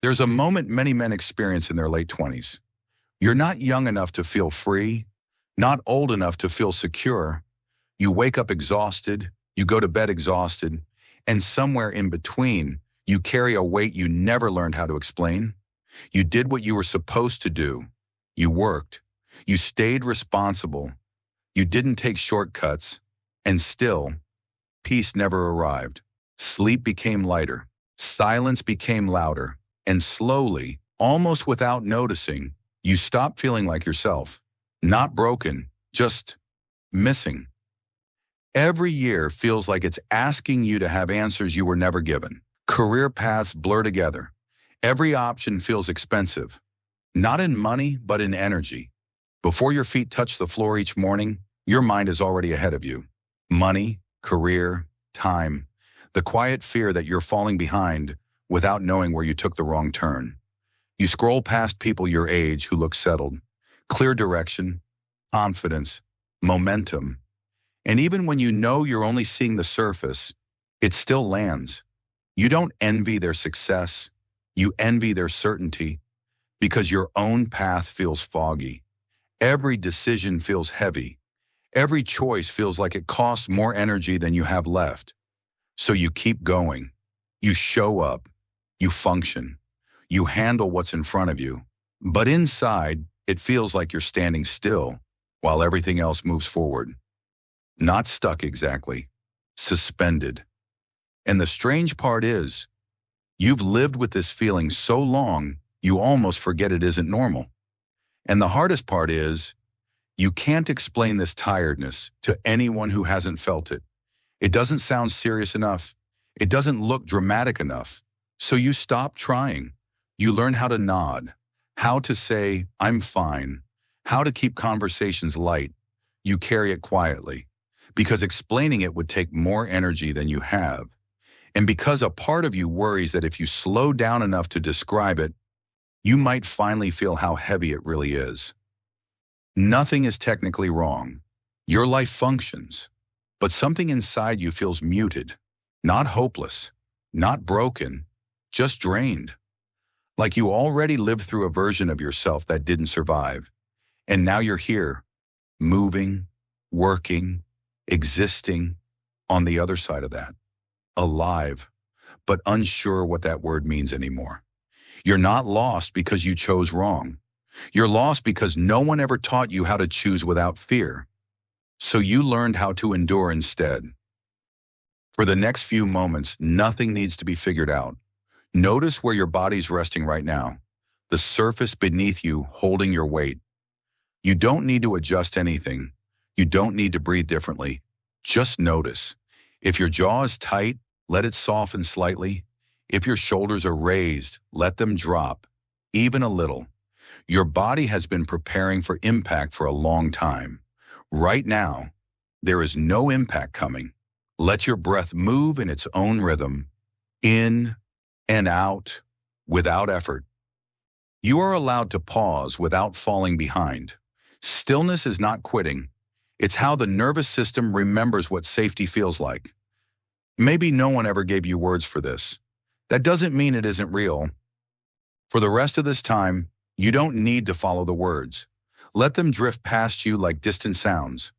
There's a moment many men experience in their late 20s. You're not young enough to feel free, not old enough to feel secure. You wake up exhausted, you go to bed exhausted, and somewhere in between, you carry a weight you never learned how to explain. You did what you were supposed to do. You worked. You stayed responsible. You didn't take shortcuts. And still, peace never arrived. Sleep became lighter. Silence became louder. And slowly, almost without noticing, you stopped feeling like yourself. Not broken, just missing. Every year feels like it's asking you to have answers you were never given. Career paths blur together. Every option feels expensive. Not in money, but in energy. Before your feet touch the floor each morning, your mind is already ahead of you. Money, career, time. The quiet fear that you're falling behind without knowing where you took the wrong turn. You scroll past people your age who look settled. Clear direction, confidence, momentum. And even when you know you're only seeing the surface, it still lands. You don't envy their success. You envy their certainty because your own path feels foggy. Every decision feels heavy. Every choice feels like it costs more energy than you have left. So you keep going. You show up. You function. You handle what's in front of you. But inside, it feels like you're standing still while everything else moves forward. Not stuck exactly. Suspended. And the strange part is, you've lived with this feeling so long, you almost forget it isn't normal. And the hardest part is, you can't explain this tiredness to anyone who hasn't felt it. It doesn't sound serious enough. It doesn't look dramatic enough. So you stop trying. You learn how to nod, how to say, I'm fine, how to keep conversations light. You carry it quietly, because explaining it would take more energy than you have. And because a part of you worries that if you slow down enough to describe it, you might finally feel how heavy it really is. Nothing is technically wrong. Your life functions, but something inside you feels muted, not hopeless, not broken, just drained. Like you already lived through a version of yourself that didn't survive. And now you're here, moving, working, existing on the other side of that. Alive, but unsure what that word means anymore. You're not lost because you chose wrong. You're lost because no one ever taught you how to choose without fear. So you learned how to endure instead. For the next few moments, nothing needs to be figured out. Notice where your body's resting right now, the surface beneath you holding your weight. You don't need to adjust anything. You don't need to breathe differently. Just notice. If your jaw is tight, let it soften slightly. If your shoulders are raised, let them drop, even a little. Your body has been preparing for impact for a long time. Right now, there is no impact coming. Let your breath move in its own rhythm, in and out, without effort. You are allowed to pause without falling behind. Stillness is not quitting. It's how the nervous system remembers what safety feels like. Maybe no one ever gave you words for this. That doesn't mean it isn't real. For the rest of this time, you don't need to follow the words. Let them drift past you like distant sounds.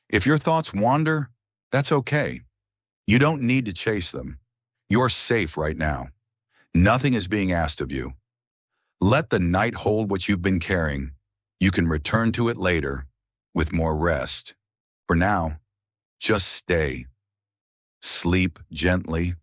If your thoughts wander, that's okay. You don't need to chase them. You're safe right now. Nothing is being asked of you. Let the night hold what you've been carrying. You can return to it later with more rest. For now, just stay. Sleep gently.